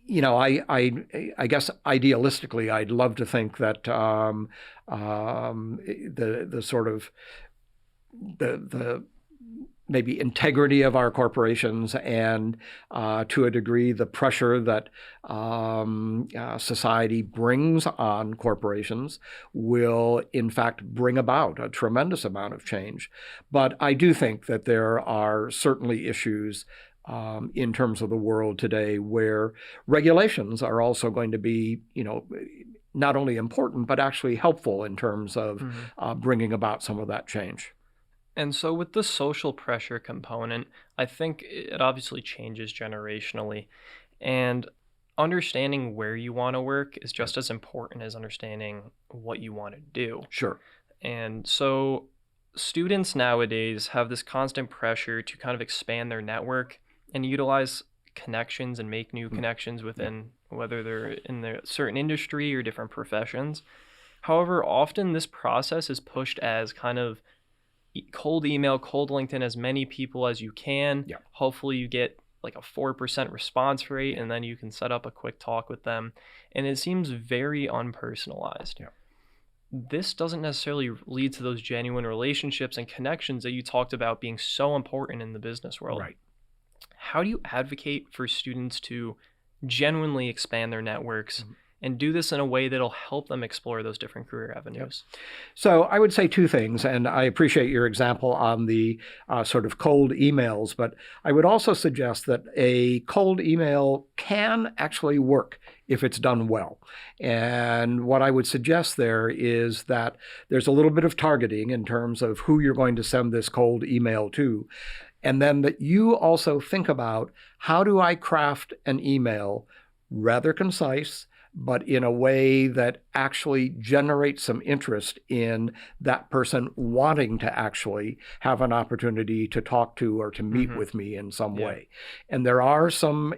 I guess idealistically, I'd love to think that the sort of the maybe integrity of our corporations and to a degree the pressure that society brings on corporations will in fact bring about a tremendous amount of change. But I do think that there are certainly issues in terms of the world today where regulations are also going to be, not only important, but actually helpful in terms of bringing about some of that change. And so with the social pressure component, I think it obviously changes generationally. And understanding where you want to work is just as important as understanding what you want to do. Sure. And so students nowadays have this constant pressure to kind of expand their network and utilize connections and make new connections within whether they're in a certain industry or different professions. However, often this process is pushed as kind of cold email, cold LinkedIn, as many people as you can. Yeah. Hopefully you get like a 4% response rate and then you can set up a quick talk with them. And it seems very unpersonalized. Yeah. This doesn't necessarily lead to those genuine relationships and connections that you talked about being so important in the business world. Right. How do you advocate for students to genuinely expand their networks and do this in a way that'll help them explore those different career avenues? So I would say two things, and I appreciate your example on the sort of cold emails, but I would also suggest that a cold email can actually work if it's done well. And what I would suggest there is that there's a little bit of targeting in terms of who you're going to send this cold email to. And then that you also think about, how do I craft an email rather concise, but in a way that actually generates some interest in that person wanting to actually have an opportunity to talk to or to meet with me in some way. And there are some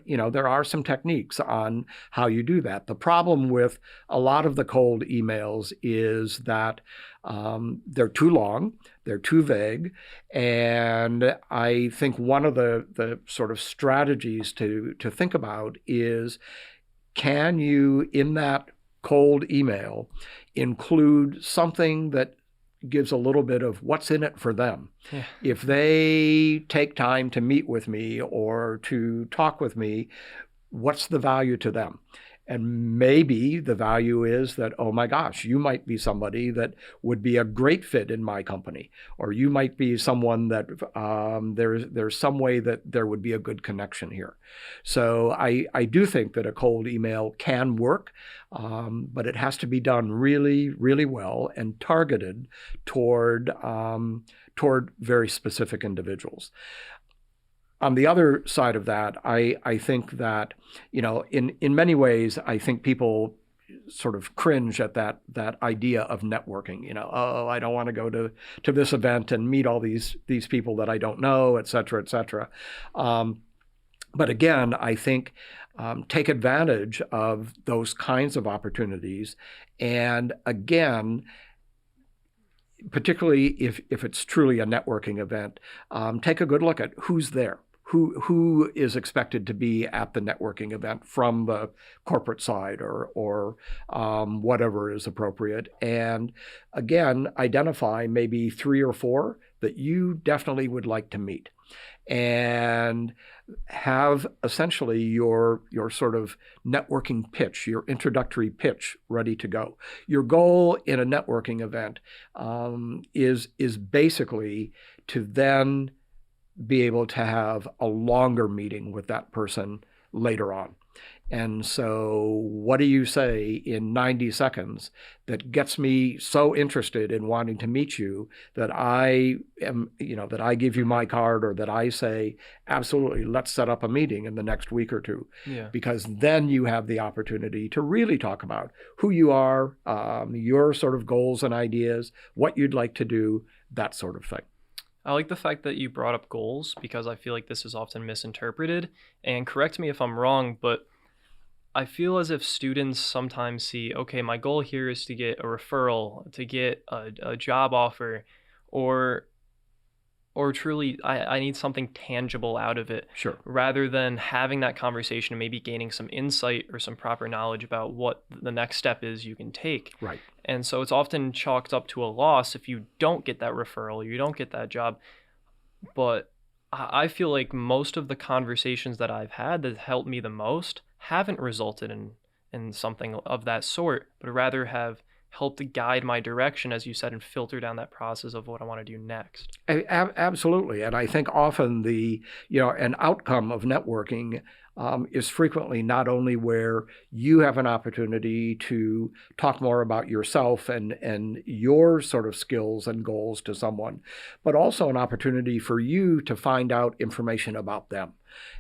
techniques on how you do that. The problem with a lot of the cold emails is that they're too long, they're too vague, and I think one of the sort of strategies to think about is, can you, in that cold email, include something that gives a little bit of what's in it for them? Yeah. If they take time to meet with me or to talk with me, what's the value to them? And maybe the value is that, oh my gosh, you might be somebody that would be a great fit in my company, or you might be someone that there's some way that there would be a good connection here. So I do think that a cold email can work, but it has to be done really, really well and targeted toward very specific individuals. On the other side of that, I think that, in many ways, I think people sort of cringe at that idea of networking. Oh, I don't want to go to this event and meet all these people that I don't know, et cetera, et cetera. But again, I think take advantage of those kinds of opportunities. And again, particularly if it's truly a networking event, take a good look at who's there. Who is expected to be at the networking event from the corporate side or whatever is appropriate. And again, identify maybe 3 or 4 that you definitely would like to meet, and have essentially your sort of networking pitch, your introductory pitch ready to go. Your goal in a networking event is basically to then be able to have a longer meeting with that person later on. And so what do you say in 90 seconds that gets me so interested in wanting to meet you that I give you my card, or that I say, absolutely, let's set up a meeting in the next week or two. Yeah. Because then you have the opportunity to really talk about who you are, your sort of goals and ideas, what you'd like to do, that sort of thing. I like the fact that you brought up goals because I feel like this is often misinterpreted. And correct me if I'm wrong, but I feel as if students sometimes see, okay, my goal here is to get a referral, to get a job offer, or or truly I need something tangible out of it Sure. rather than having that conversation and maybe gaining some insight or some proper knowledge about what the next step is you can take. Right. And so it's often chalked up to a loss if you don't get that referral, you don't get that job. But I feel like most of the conversations that I've had that helped me the most haven't resulted in something of that sort, but rather have helped to guide my direction, as you said, and filter down that process of what I want to do next. Absolutely. And I think often an outcome of networking is frequently not only where you have an opportunity to talk more about yourself and your sort of skills and goals to someone, but also an opportunity for you to find out information about them.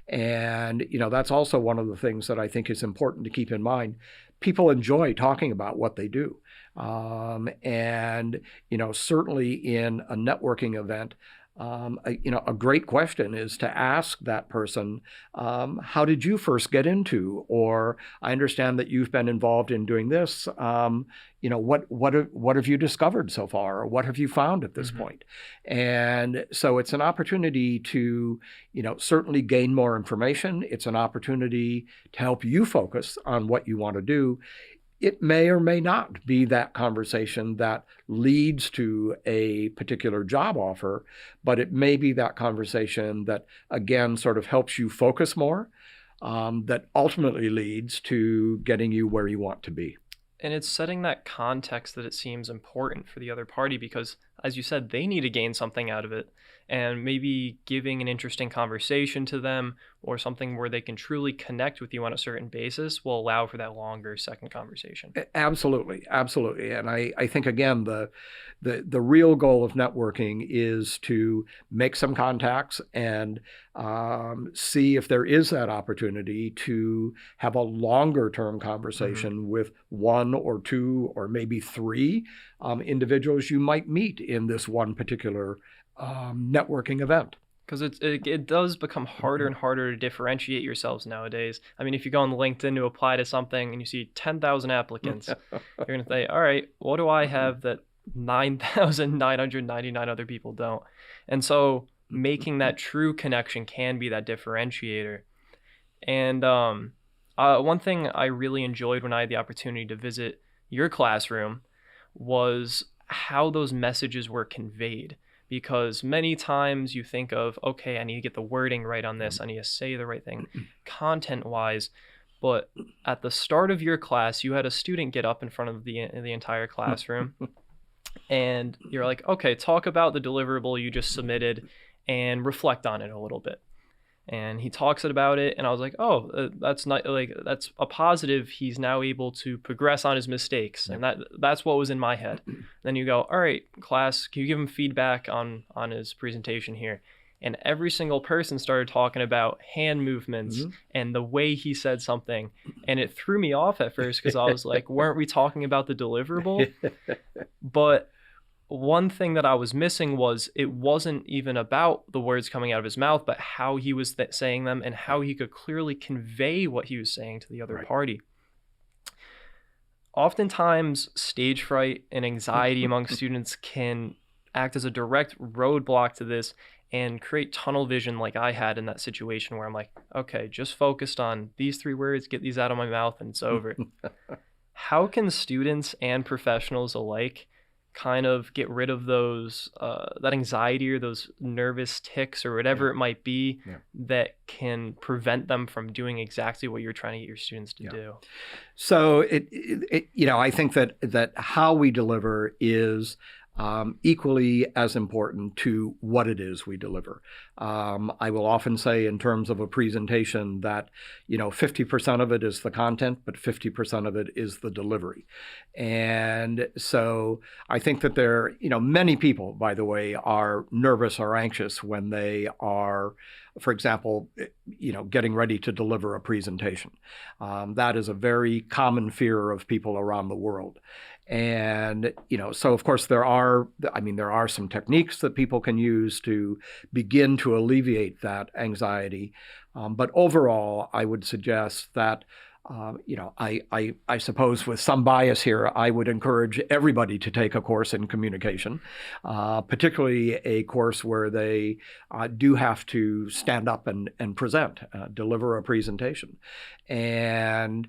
And, that's also one of the things that I think is important to keep in mind. People enjoy talking about what they do. And, certainly in a networking event, a great question is to ask that person, how did you first get into? Or I understand that you've been involved in doing this. What have you discovered so far? Or what have you found at this point? And so it's an opportunity to, certainly gain more information. It's an opportunity to help you focus on what you want to do. It may or may not be that conversation that leads to a particular job offer, but it may be that conversation that, again, sort of helps you focus more, that ultimately leads to getting you where you want to be. And it's setting that context that it seems important for the other party because, as you said, they need to gain something out of it. And maybe giving an interesting conversation to them or something where they can truly connect with you on a certain basis will allow for that longer second conversation. Absolutely, absolutely. And I think, again, the real goal of networking is to make some contacts and see if there is that opportunity to have a longer term conversation with one or two or maybe three individuals you might meet in this one particular networking event. Because it does become harder and harder to differentiate yourselves nowadays. I mean, if you go on LinkedIn to apply to something and you see 10,000 applicants, you're going to say, all right, what do I have that 9,999 other people don't? And so making that true connection can be that differentiator. And one thing I really enjoyed when I had the opportunity to visit your classroom was how those messages were conveyed. Because many times you think of, okay, I need to get the wording right on this. I need to say the right thing content-wise. But at the start of your class, you had a student get up in front of the entire classroom. And you're like, okay, talk about the deliverable you just submitted and reflect on it a little bit. And he talks about it, and I was like, oh, that's not like that's a positive. He's now able to progress on his mistakes, and that's what was in my head. Then you go, all right, class, can you give him feedback on his presentation here? And every single person started talking about hand movements and the way he said something, and it threw me off at first because I was like, weren't we talking about the deliverable? But one thing that I was missing was it wasn't even about the words coming out of his mouth, but how he was saying them and how he could clearly convey what he was saying to the other party. Oftentimes, stage fright and anxiety among students can act as a direct roadblock to this and create tunnel vision like I had in that situation where I'm like, okay, just focused on these 3 words, get these out of my mouth, and it's over. How can students and professionals alike kind of get rid of those that anxiety or those nervous tics or whatever it might be that can prevent them from doing exactly what you're trying to get your students to do? So I think that how we deliver is equally as important to what it is we deliver. I will often say in terms of a presentation that, 50% of it is the content, but 50% of it is the delivery. And so I think that many people, by the way, are nervous or anxious when they are, for example, getting ready to deliver a presentation. That is a very common fear of people around the world. And, so of course there are some techniques that people can use to begin to alleviate that anxiety. But overall, I would suggest that I suppose with some bias here, I would encourage everybody to take a course in communication, particularly a course where they do have to stand up and present, deliver a presentation. And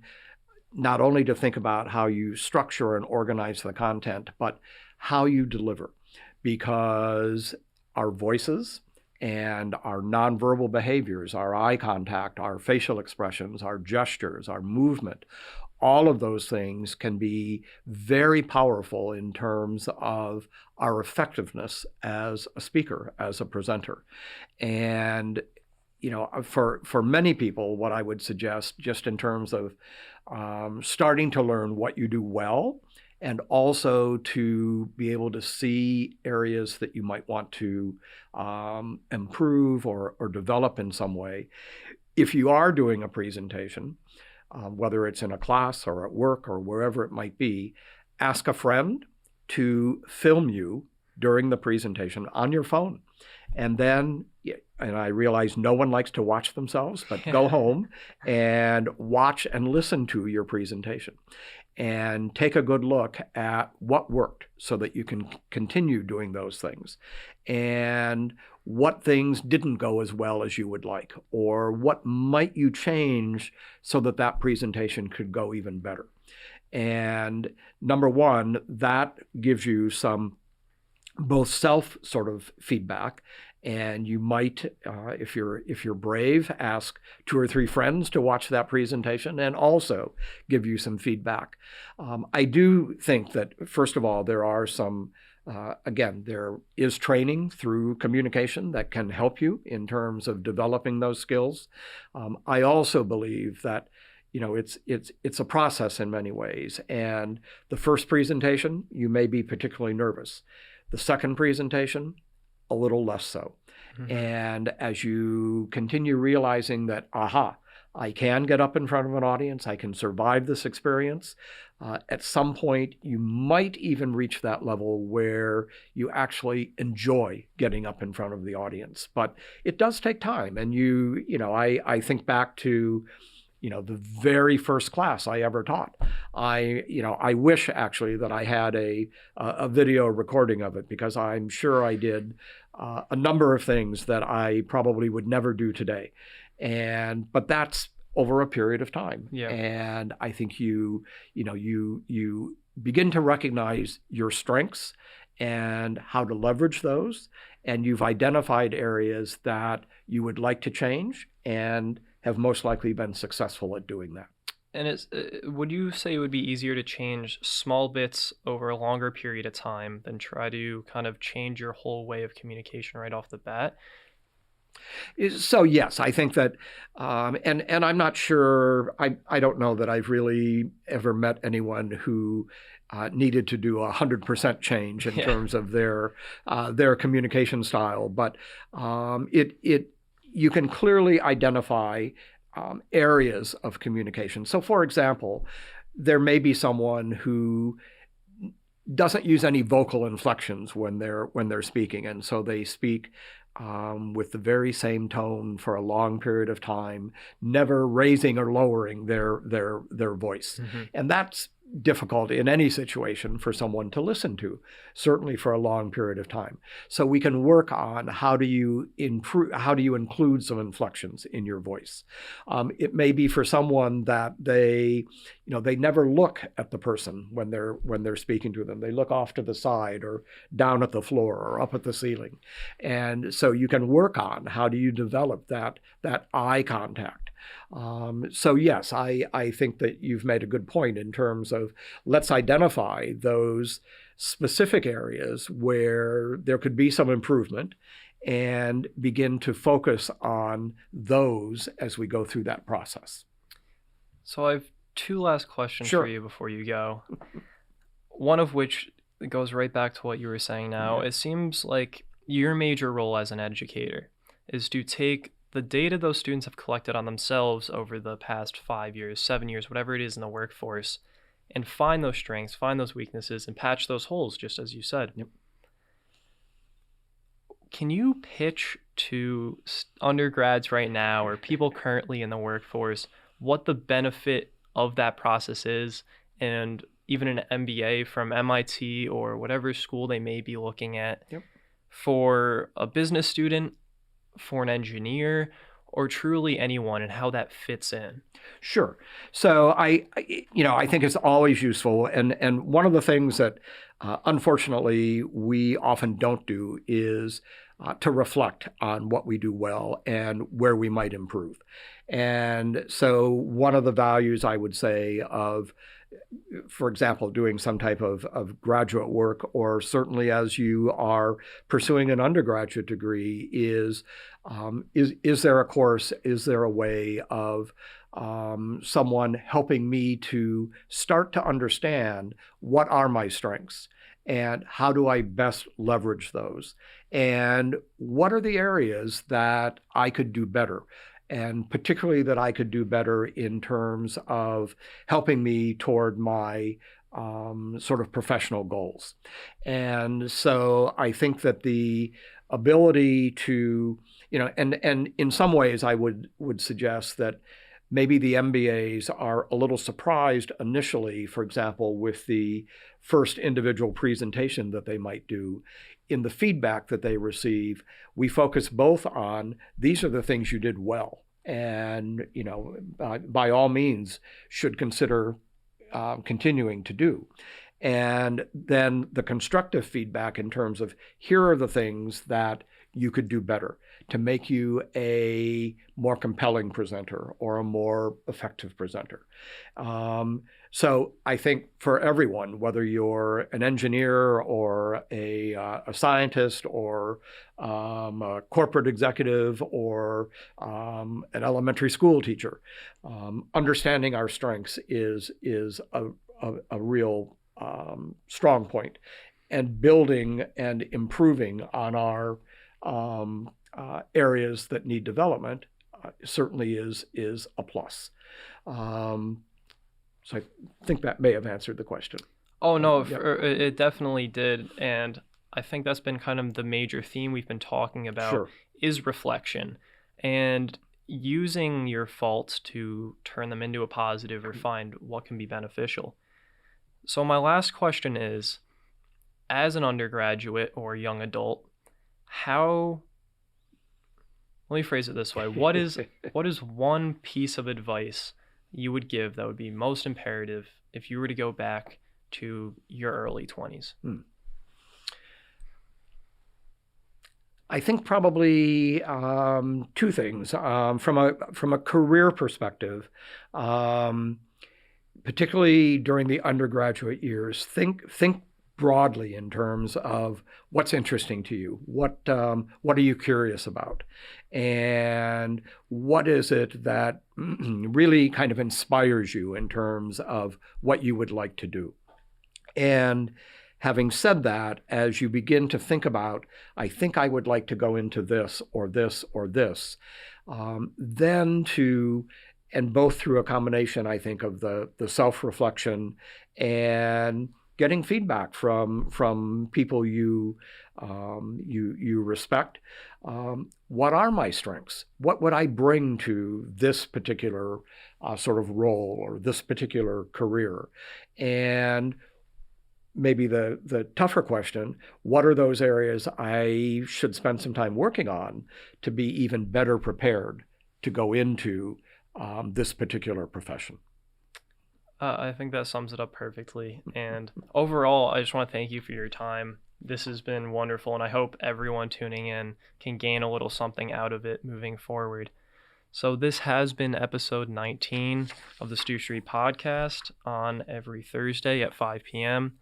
not only to think about how you structure and organize the content, but how you deliver, because our voices and our nonverbal behaviors, our eye contact, our facial expressions, our gestures, our movement, all of those things can be very powerful in terms of our effectiveness as a speaker, as a presenter. And for many people, what I would suggest, just in terms of starting to learn what you do well, and also to be able to see areas that you might want to improve or develop in some way. If you are doing a presentation, whether it's in a class or at work or wherever it might be, ask a friend to film you during the presentation on your phone. And then, and I realize no one likes to watch themselves, but go home and watch and listen to your presentation and take a good look at what worked so that you can continue doing those things, and what things didn't go as well as you would like, or what might you change so that that presentation could go even better. And number one, that gives you some both self sort of feedback, and you might, if you're brave, ask 2 or 3 friends to watch that presentation and also give you some feedback. I do think that, first of all, there are some, again, there is training through communication that can help you in terms of developing those skills. I also believe that it's a process in many ways, and the first presentation you may be particularly nervous. The second presentation, a little less so. Mm-hmm. And as you continue realizing that, I can get up in front of an audience, I can survive this experience, at some point you might even reach that level where you actually enjoy getting up in front of the audience. But it does take time. And I think back to the very first class I ever taught. I wish actually that I had a video recording of it, because I'm sure I did a number of things that I probably would never do today. But that's over a period of time. Yeah. And I think you begin to recognize your strengths and how to leverage those. And you've identified areas that you would like to change and have most likely been successful at doing that. And would you say it would be easier to change small bits over a longer period of time than try to kind of change your whole way of communication right off the bat? So yes, I think that, and I'm not sure, I don't know that I've really ever met anyone who needed to do 100% change in terms of their communication style, but you can clearly identify areas of communication. So for example, there may be someone who doesn't use any vocal inflections when they're speaking, and so they speak with the very same tone for a long period of time, never raising or lowering their voice. Mm-hmm. And that's difficult in any situation for someone to listen to, certainly for a long period of time. So we can work on how do you include some inflections in your voice. It may be for someone that they never look at the person when they're speaking to them. They look off to the side or down at the floor or up at the ceiling. And so you can work on how do you develop that eye contact. So yes, I think that you've made a good point in terms of let's identify those specific areas where there could be some improvement and begin to focus on those as we go through that process. So I have 2 last questions for you before you go. One of which goes right back to what you were saying now. Yeah. It seems like your major role as an educator is to take the data those students have collected on themselves over the past 5 years, 7 years, whatever it is in the workforce, and find those strengths, find those weaknesses, and patch those holes, just as you said. Yep. Can you pitch to undergrads right now or people currently in the workforce what the benefit of that process is, and even an MBA from MIT or whatever school they may be looking at, Yep. for a business student, for an engineer, or truly anyone, and how that fits in? Sure. So I think it's always useful, and one of the things that unfortunately we often don't do is to reflect on what we do well and where we might improve. And so one of the values I would say of, for example, doing some type of graduate work, or certainly as you are pursuing an undergraduate degree, is there a course, is there a way of someone helping me to start to understand what are my strengths and how do I best leverage those, and what are the areas that I could do better, and particularly that I could do better in terms of helping me toward my sort of professional goals. And so I think that the ability to, and in some ways I would suggest that maybe the MBAs are a little surprised initially, for example, with the first individual presentation that they might do. In the feedback that they receive, we focus both on these are the things you did well, and by all means should consider continuing to do. And then the constructive feedback in terms of here are the things that you could do better to make you a more compelling presenter or a more effective presenter. So I think for everyone, whether you're an engineer or a scientist or a corporate executive or an elementary school teacher, understanding our strengths is a real strong point, and building and improving on our areas that need development certainly is a plus. So I think that may have answered the question. Oh, no, Yep. it definitely did. And I think that's been kind of the major theme we've been talking about. Sure. Is reflection and using your faults to turn them into a positive or find what can be beneficial. So my last question is, as an undergraduate or young adult, let me phrase it this way. What is one piece of advice you would give that would be most imperative if you were to go back to your early 20s? I think probably two things. From a career perspective, particularly during the undergraduate years, think broadly in terms of what's interesting to you, what are you curious about, and what is it that really kind of inspires you in terms of what you would like to do. And having said that, as you begin to think about, I think I would like to go into this or this or this, then and both through a combination, I think, of the self-reflection and getting feedback from people you respect. What are my strengths? What would I bring to this particular sort of role or this particular career? And maybe the tougher question, what are those areas I should spend some time working on to be even better prepared to go into this particular profession? I think that sums it up perfectly. And overall, I just want to thank you for your time. This has been wonderful, and I hope everyone tuning in can gain a little something out of it moving forward. So this has been episode 19 of the Stu Street podcast on every Thursday at 5 p.m.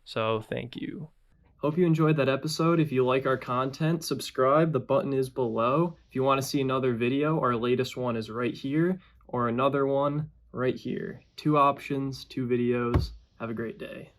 So thank you. Hope you enjoyed that episode. If you like our content, subscribe. The button is below. If you want to see another video, our latest one is right here, or another one right here. 2 options, 2 videos. Have a great day.